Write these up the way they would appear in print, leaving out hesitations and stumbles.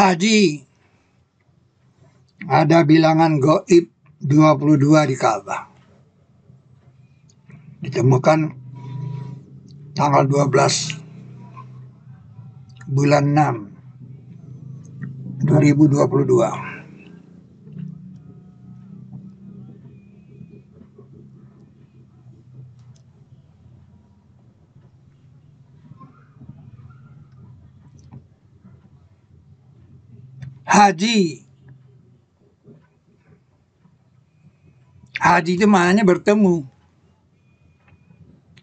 Haji, ada bilangan gaib 22 di Ka'bah. Ditemukan tanggal 12 bulan 6 2022. Haji itu maknanya bertemu.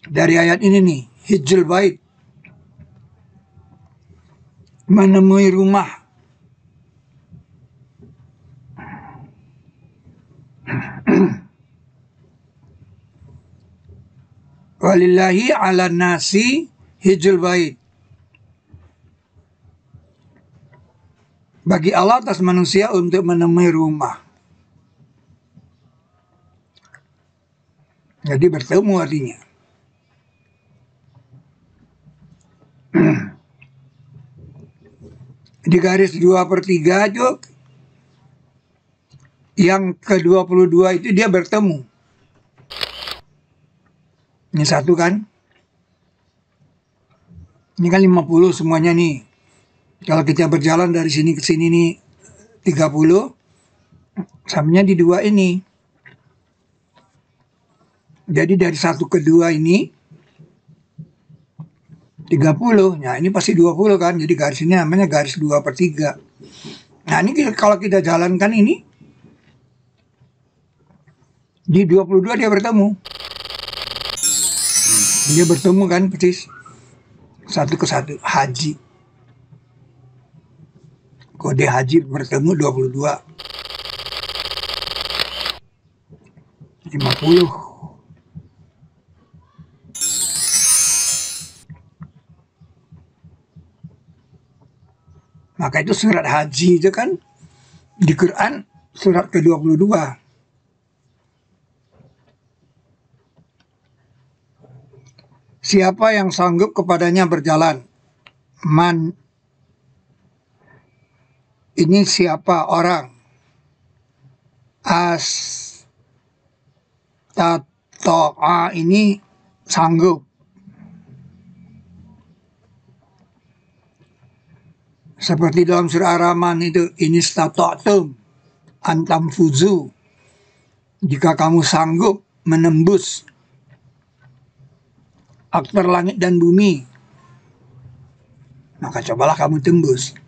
Dari ayat ini nih, hijjul bait, menemui rumah. Walillahi ala nasi hijjul bait. Bagi Allah atas manusia untuk menemui rumah. Jadi bertemu artinya. Di garis 2/3 itu yang ke-22 itu dia bertemu. Ini satu kan. Ini kan 50 semuanya nih. Kalau kita berjalan dari sini ke sini nih 30, samanya di 2 ini. Jadi dari 1 ke 2 ini 30. Nah ini pasti 20 kan. Jadi garis ini namanya garis 2/3. Nah ini kalau kita jalankan ini, di 22 dia bertemu. Dia bertemu kan persis. 1 ke 1. Haji. Kode haji bertemu 22. 50. Maka itu surat haji itu kan di Quran surat ke-22. Siapa yang sanggup kepadanya berjalan? Man. Ini siapa orang? Tato'a ini sanggup. Seperti dalam surah Ar-Rahman itu, ini stata'tum antam fuzu. Jika kamu sanggup menembus aktor langit dan bumi, maka cobalah kamu tembus.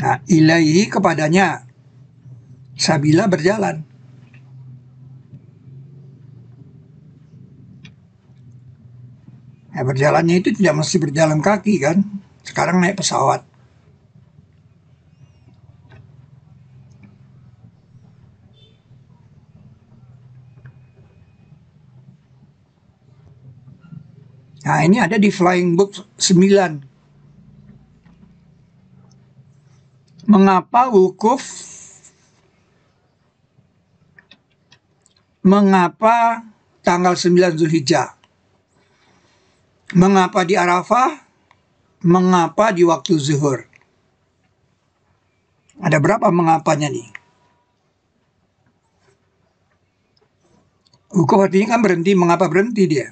Nah, ilaihi kepadanya sabila berjalan. Nah, berjalannya itu tidak mesti berjalan kaki kan. Sekarang naik pesawat. Nah ini ada di Flying Book 9. Mengapa wukuf? Mengapa tanggal 9 Zulhijjah? Mengapa di Arafah? Mengapa di waktu zuhur? Ada berapa mengapanya nih? Wukuf artinya kan berhenti. Mengapa berhenti dia?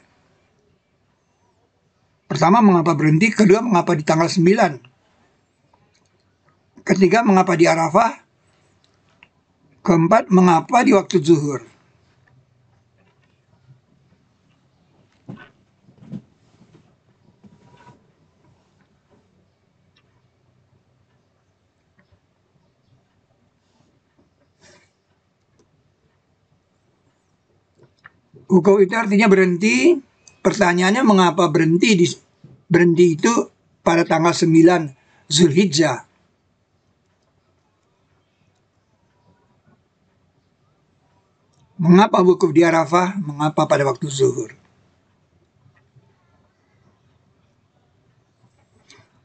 Pertama, mengapa berhenti? Kedua, mengapa di tanggal 9? Ketiga, mengapa di Arafah? Keempat, mengapa di waktu zuhur? Wukuf itu artinya berhenti. Pertanyaannya mengapa berhenti itu pada tanggal 9 Zulhijjah? Mengapa wukuf di Arafah? Mengapa pada waktu zuhur?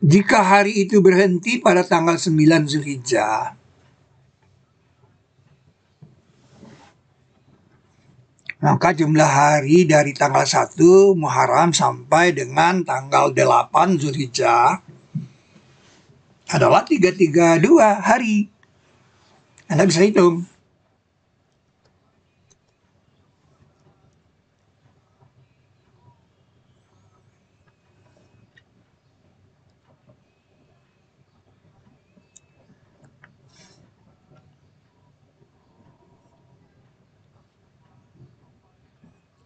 Jika hari itu berhenti pada tanggal 9 Zulhijjah, maka jumlah hari dari tanggal 1 Muharram sampai dengan tanggal 8 Zulhijjah adalah 332 hari. Anda bisa hitung.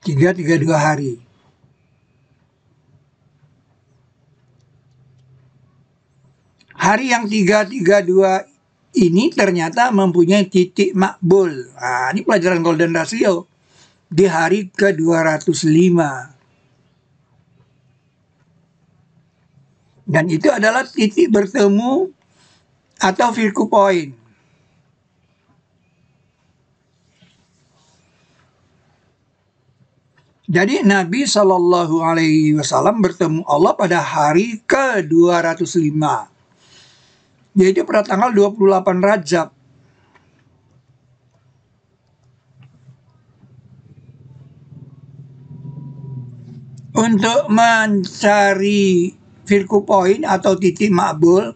Tiga dua hari. Hari yang 332 ini ternyata mempunyai titik makbul. Nah, ini pelajaran golden ratio di hari ke-205. Dan itu adalah titik bertemu atau Virku point. Jadi Nabi Shallallahu Alaihi Wasallam bertemu Allah pada hari ke-205, yaitu pada tanggal 28 Rajab. Untuk mencari Virku point atau titik makbul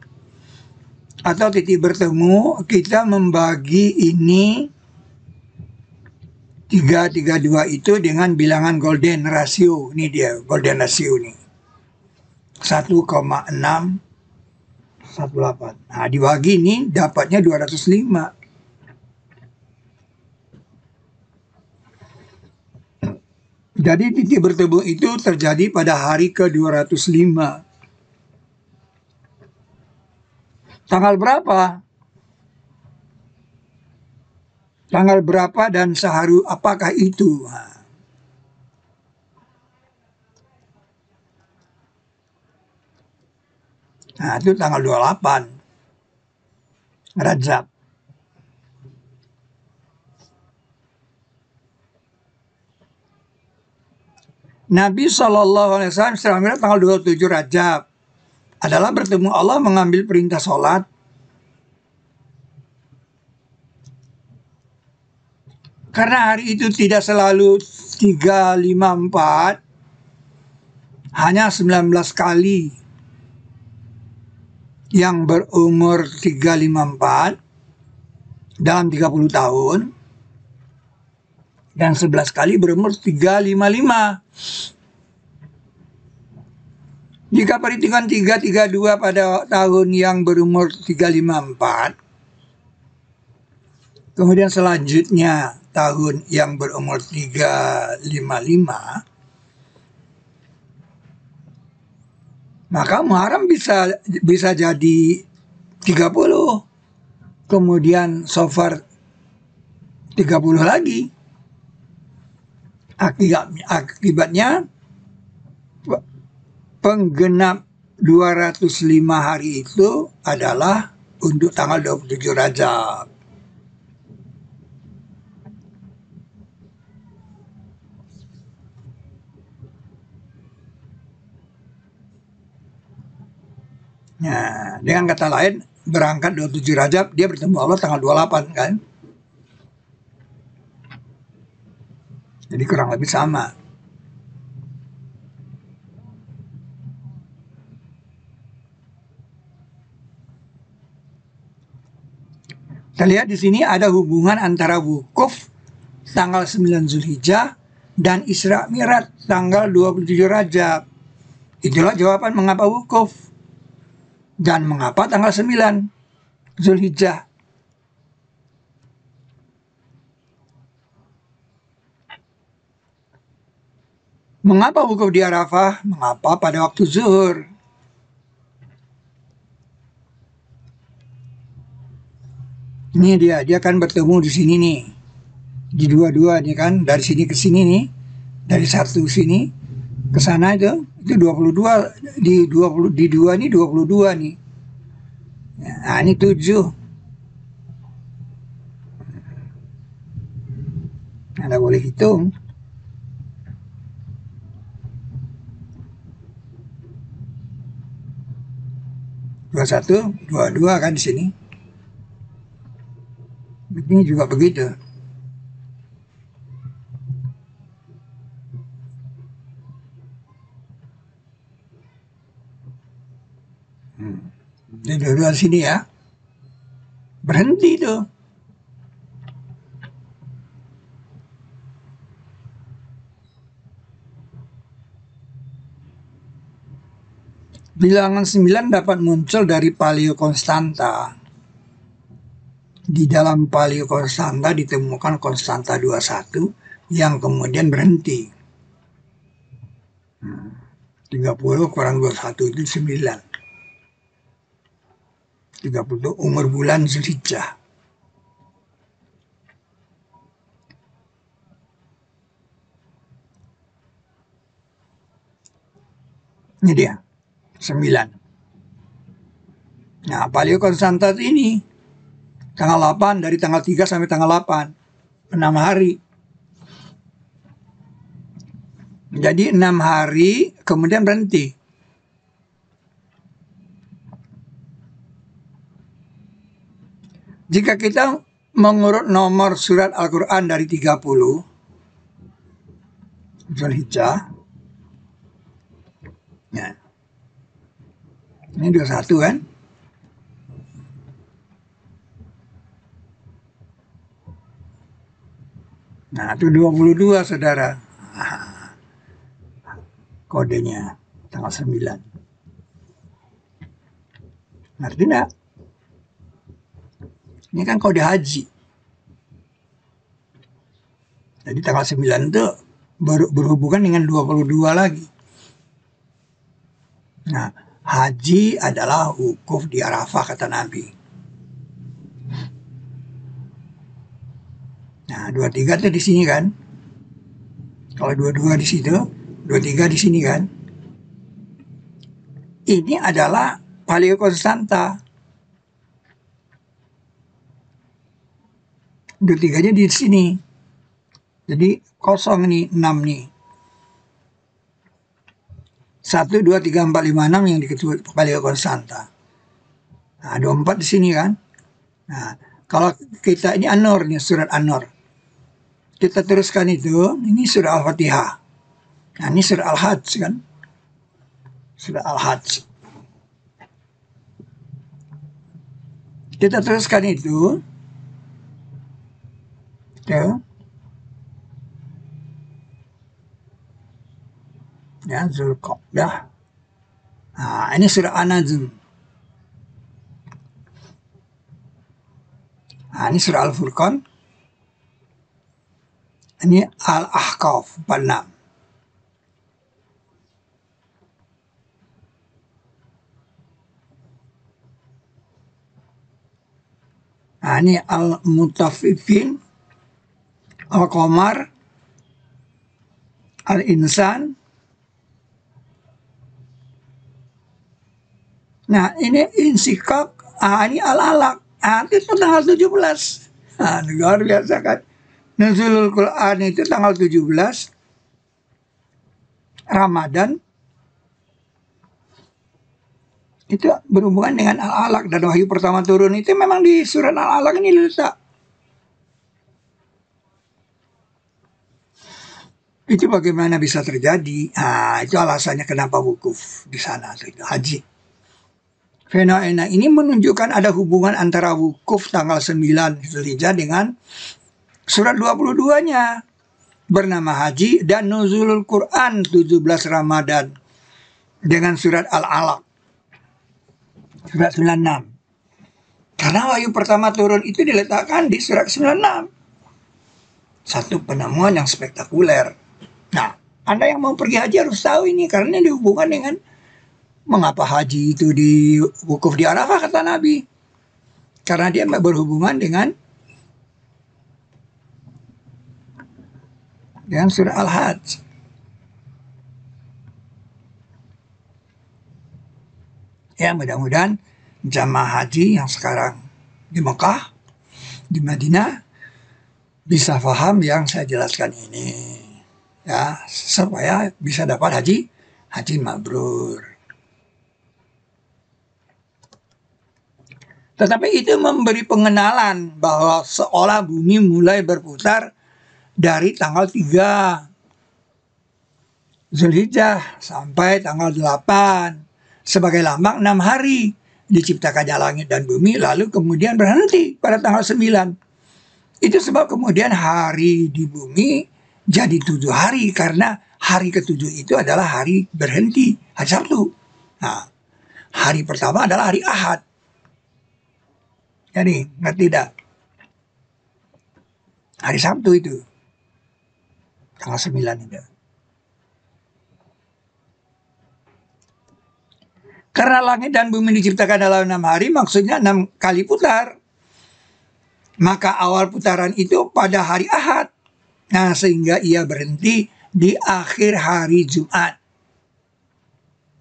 atau titik bertemu, kita membagi ini 332 itu dengan bilangan golden ratio. Ini dia golden ratio nih. 1,618. Nah, dibagi ini dapatnya 205. Jadi titik bertemu itu terjadi pada hari ke-205. Tanggal berapa? Tanggal berapa dan sehari apakah itu? Nah, itu tanggal 28 Rajab. Nabi SAW setelah Mi'raj tanggal 27 Rajab adalah bertemu Allah, mengambil perintah sholat. Karena hari itu tidak selalu 354, hanya 19 kali yang berumur 354 dalam 30 tahun, dan 11 kali berumur 355. Jika perhitungan 332 pada tahun yang berumur 354, kemudian selanjutnya tahun yang berumur 355, maka Muharram bisa jadi 30. Kemudian Safar 30 lagi. Akibatnya penggenap 205 hari itu adalah untuk tanggal 27 Rajab. Nah, dengan kata lain, berangkat 27 Rajab, dia bertemu Allah tanggal 28 kan? Jadi kurang lebih sama. Kita lihat di sini ada hubungan antara wukuf tanggal 9 Zulhijjah dan Isra Mi'raj tanggal 27 Rajab. Itulah jawaban mengapa wukuf dan mengapa tanggal 9 Zulhijjah. Mengapa wukuf di Arafah? Mengapa pada waktu zuhur? Ini dia kan bertemu di sini nih. Di dua-dua nih kan, dari sini ke sini nih. Dari satu sini ke sana itu 22, di 2 nih 22 nih. Nah, ini 7. Anda boleh hitung. Dua satu, 22 kan di sini. Ini juga begitu. Di dua sini ya. Berhenti tuh. Bilangan 9 dapat muncul dari paleo konstanta. Di dalam paleo konstanta ditemukan konstanta 21 yang kemudian berhenti. 30 kurang 21 itu 9. 30 umur bulan Zulhijjah. Ini dia, 9. Nah, paleo konstanta ini tanggal 8, dari tanggal 3 sampai tanggal 8. 6 hari. Jadi 6 hari kemudian berhenti. Jika kita mengurut nomor surat Al-Quran dari 30 Zulhijjah, ya, ini 21 kan? Nah, itu 22 saudara. Kodenya tanggal 9. Ngerti enggak? Ini kan kode haji. Jadi tanggal 9 itu berhubungan dengan 22 lagi. Nah, haji adalah wukuf di Arafah kata Nabi. Nah, 23 itu di sini kan. Kalau 22 di situ, 23 di sini kan. Ini adalah paleo konstanta. 23-nya di sini. Jadi kosong nih, 6 nih. 1, 2, 3, 4, 5, 6 yang diketuai paleo konstanta. Nah, 24 di sini kan. Nah, kalau kita ini An-Nur nih, surat An-Nur. Kita teruskan itu, ini surah Al-Fatihah. Nah, ini surah Al-Hajj kan. Surah Al-Hajj. Kita teruskan itu. Ya. Ya, Zulqa'dah. Nah, ini surah An-Najm. Nah, ini surah Al-Furqan. Ini Al-Ahqaf 46. Nah, ini Al-Mutaffifin, Al-Qamar, Al-Insan. Nah, ini Insikak. Ini Al-Alaq. Itu tanggal 17. Luar biasa kan. Nuzulul Quran itu tanggal 17 Ramadan. Itu berhubungan dengan Al-Alaq. Dan wahyu pertama turun itu memang di surat Al-Alaq ini letak. Itu bagaimana bisa terjadi? Itu alasannya kenapa wukuf di sana, itu haji. Fenomena ini menunjukkan ada hubungan antara wukuf tanggal 9 Zulhijjah dengan surat 22-nya bernama haji dan nuzulul Quran 17 Ramadan dengan surat Al-Alaq surat 96. Karena wahyu pertama turun itu diletakkan di surat 96. Satu penemuan yang spektakuler. Nah, Anda yang mau pergi haji harus tahu ini karena ini dihubungkan dengan mengapa haji itu di wukuf di Arafah kata Nabi. Karena dia berhubungan dengan surah Al-Hajj. Ya, mudah-mudahan jamaah haji yang sekarang di Mekah, di Madinah bisa paham yang saya jelaskan ini. Ya, supaya bisa dapat haji mabrur. Tetapi itu memberi pengenalan bahwa seolah bumi mulai berputar dari tanggal 3 Zulhijjah sampai tanggal 8 sebagai lambang 6 hari. diciptakannya langit dan bumi, lalu kemudian berhenti pada tanggal 9. Itu sebab kemudian hari di bumi jadi 7 hari, karena hari ke-7 itu adalah hari berhenti, hari Sabtu. Nah, hari pertama adalah hari Ahad. Jadi, ngerti tidak? Hari Sabtu itu, tanggal 9 itu. Karena langit dan bumi diciptakan dalam 6 hari, maksudnya 6 kali putar. Maka awal putaran itu pada hari Ahad. Nah, sehingga ia berhenti di akhir hari Jumat.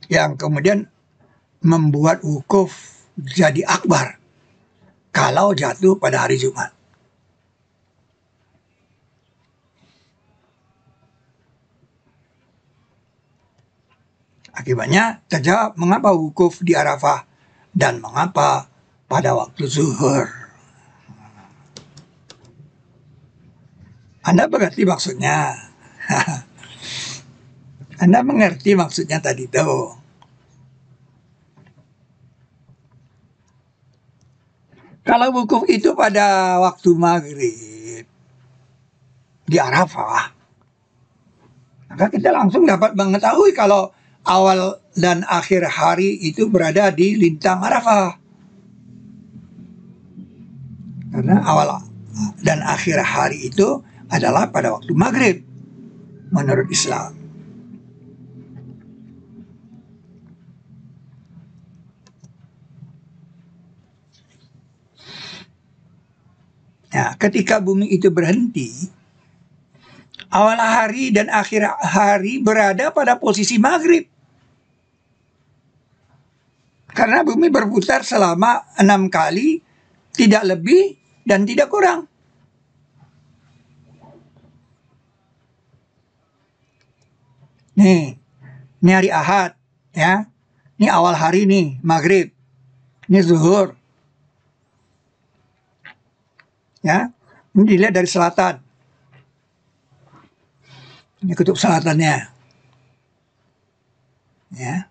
Yang kemudian membuat wukuf jadi akbar kalau jatuh pada hari Jumat. Akibatnya terjawab mengapa wukuf di Arafah dan mengapa pada waktu zuhur. Anda mengerti maksudnya? Anda mengerti maksudnya tadi itu? Kalau wukuf itu pada waktu maghrib di Arafah, maka kita langsung dapat mengetahui kalau awal dan akhir hari itu berada di lintang Arafah. Karena awal dan akhir hari itu adalah pada waktu maghrib menurut Islam. Nah, ketika bumi itu berhenti, awal hari dan akhir hari berada pada posisi maghrib. Karena bumi berputar selama 6 kali, tidak lebih dan tidak kurang. Nih, ini hari Ahad, ya. Ini awal hari nih, maghrib. Ini zuhur. Ya, ini dilihat dari selatan. Ini kutub selatannya. Ya.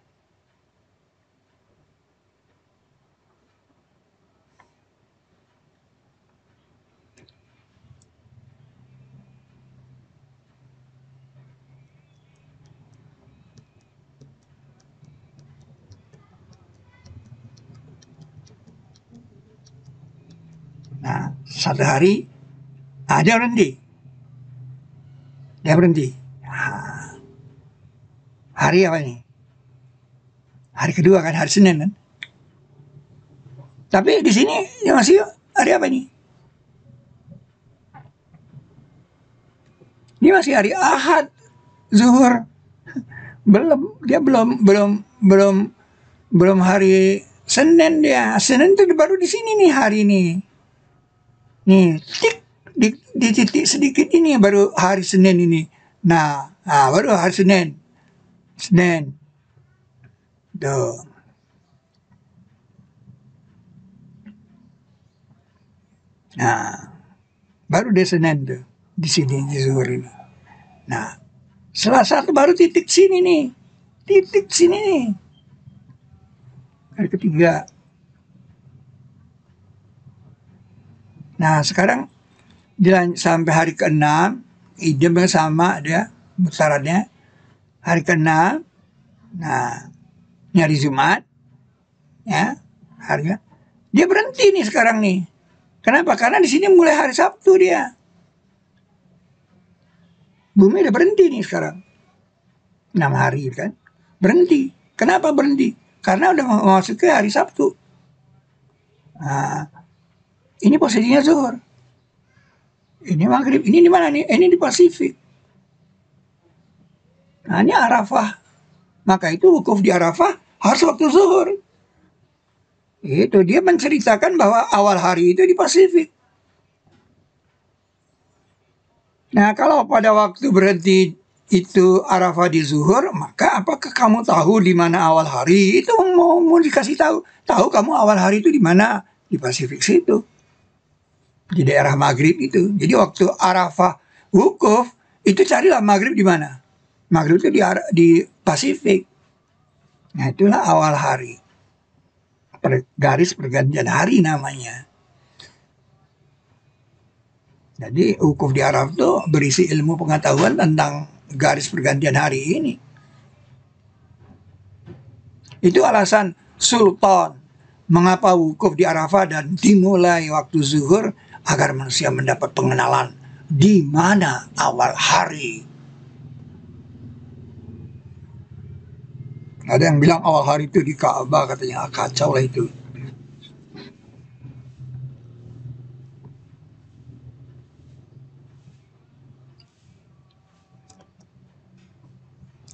Nah, satu hari dia berhenti. Dia berhenti. Nah, hari apa ini? Hari kedua kan, hari Senin kan? Tapi di sini dia masih hari apa ini? Dia masih hari Ahad, zuhur. Dia belum hari Senin dia. Senin itu baru di sini nih hari ini. Nih, di titik sedikit ini baru hari Senin ini. Nah, baru hari Senin. Tuh. Nah, baru dia Senin tuh. Di sini, di zuhur ini. Nah, Selasa tuh baru titik sini nih. Titik sini nih. Hari ketiga. Nah, sekarang sampai hari ke-6, idem sama dia putarannya. Hari ke-6, nah, ini hari Jumat, ya, harga. Dia berhenti nih sekarang nih. Kenapa? Karena di sini mulai hari Sabtu dia. Bumi udah berhenti nih sekarang. 6 hari kan. Berhenti. Kenapa berhenti? Karena udah masuk ke hari Sabtu. Nah, ini posisinya zuhur. Ini maghrib. Ini di mana nih? Ini di Pasifik. Nah, ini Arafah. Maka itu wukuf di Arafah harus waktu zuhur. Itu dia menceritakan bahwa awal hari itu di Pasifik. Nah, kalau pada waktu berhenti itu Arafah di zuhur, maka apakah kamu tahu di mana awal hari? Itu mau dikasih tahu. Tahu kamu awal hari itu di mana? Di Pasifik situ. Di daerah maghrib itu. Jadi waktu Arafah wukuf, itu carilah maghrib di mana? Maghrib itu di Pasifik. Nah, itulah awal hari. garis pergantian hari namanya. Jadi wukuf di Arafah itu berisi ilmu pengetahuan tentang garis pergantian hari ini. Itu alasan Sultan mengapa wukuf di Arafah dan dimulai waktu zuhur, agar manusia mendapat pengenalan di mana awal hari. Ada yang bilang awal hari itu di Ka'bah, katanya kacau lah itu.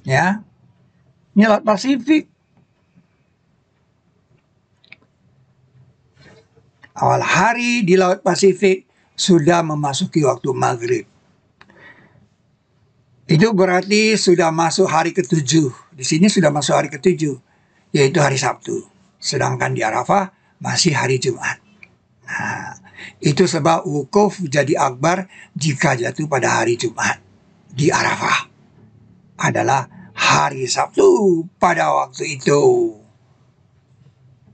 Ya, ini Laut Pasifik. Awal hari di Laut Pasifik sudah memasuki waktu maghrib. Itu berarti sudah masuk hari ke-7. Di sini sudah masuk hari ke-7, yaitu hari Sabtu. Sedangkan di Arafah masih hari Jumat. Nah, itu sebab wukuf jadi akbar jika jatuh pada hari Jumat. Di Arafah adalah hari Sabtu pada waktu itu.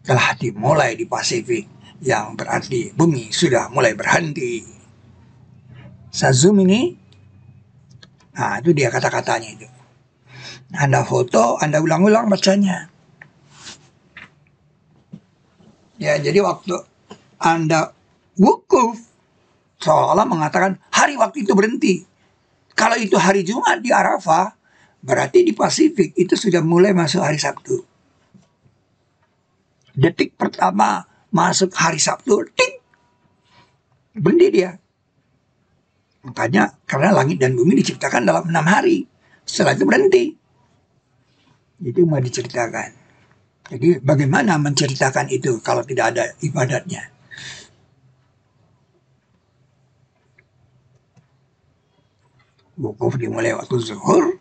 Telah dimulai di Pasifik, yang berarti bumi sudah mulai berhenti. Saya zoom ini. Nah, itu dia kata-katanya itu. Anda foto, Anda ulang-ulang bacanya. Ya, jadi waktu Anda wukuf, seolah-olah mengatakan hari waktu itu berhenti. Kalau itu hari Jumat di Arafah, berarti di Pasifik itu sudah mulai masuk hari Sabtu. Detik pertama masuk hari Sabtu, ting, berhenti dia. Makanya karena langit dan bumi diciptakan dalam 6 hari. Setelah itu berhenti. Itu mau diceritakan. Jadi bagaimana menceritakan itu kalau tidak ada ibadatnya? Wukuf dimulai waktu zuhur,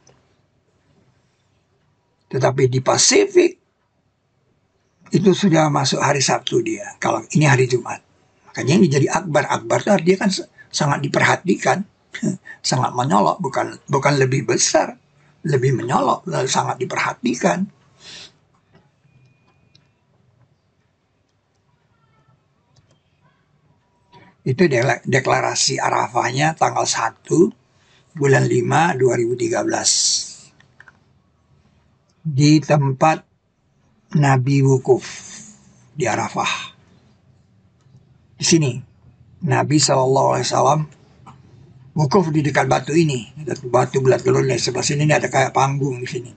tetapi di Pasifik itu sudah masuk hari Sabtu dia. Kalau ini hari Jumat. Makanya ini jadi akbar. Akbar itu artinya kan sangat diperhatikan, sangat menyolok, bukan lebih besar, lebih menyolok, sangat diperhatikan. Itu deklarasi Arafahnya tanggal 1 bulan 5 2013 di tempat Nabi wukuf di Arafah. Di sini Nabi SAW wukuf di dekat batu ini, batu bulat telurnya. Sebelah sini ada kayak panggung di sini.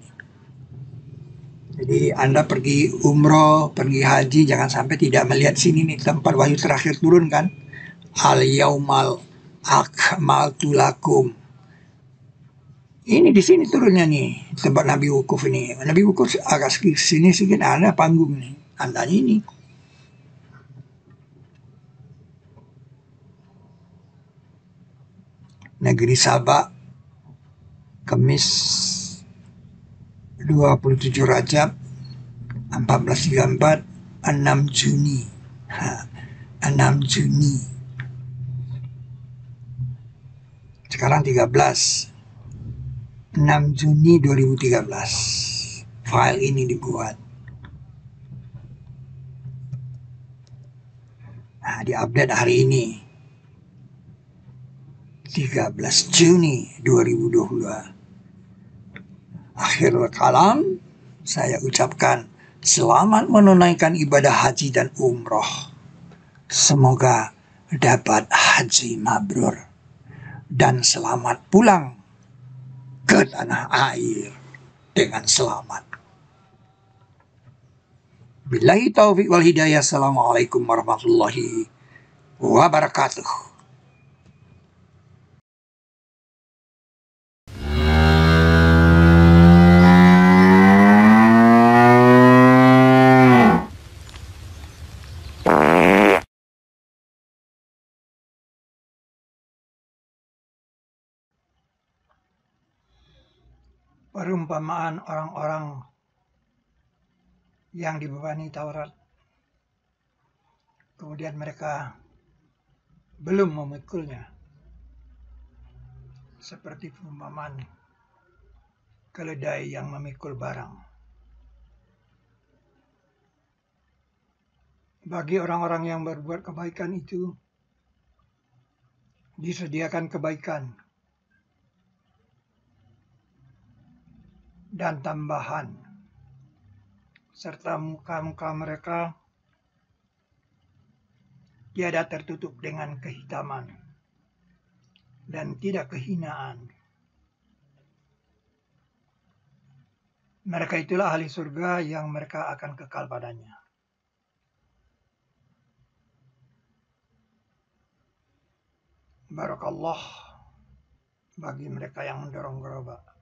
Jadi Anda pergi umroh, pergi haji, jangan sampai tidak melihat sini nih, tempat wahyu terakhir turun kan. Al-yaumal akmaltu lakum. Ini di sini turunnya nih, tempat Nabi wukuf ini. Nabi wukuf agak sini sedikit ada panggung nih. Andanya ini. Negeri Sabah, Kamis 27 Rajab 1434, 6 Juni. 6 Juni. Sekarang 13. 6 Juni 2013 file ini dibuat. Nah, diupdate hari ini 13 Juni 2022. Akhirul kalam, saya ucapkan selamat menunaikan ibadah haji dan umroh. Semoga dapat haji mabrur dan selamat pulang ke tanah air dengan selamat. Billahi taufiq wal hidayah. Assalamualaikum warahmatullahi wabarakatuh. Perumpamaan orang-orang yang dibebani Taurat, kemudian mereka belum memikulnya, seperti perumpamaan keledai yang memikul barang. Bagi orang-orang yang berbuat kebaikan itu disediakan kebaikan dan tambahan, serta muka-muka mereka tiada tertutup dengan kehitaman dan tidak kehinaan. Mereka itulah ahli surga yang mereka akan kekal padanya. Barakallah bagi mereka yang mendorong gerobak.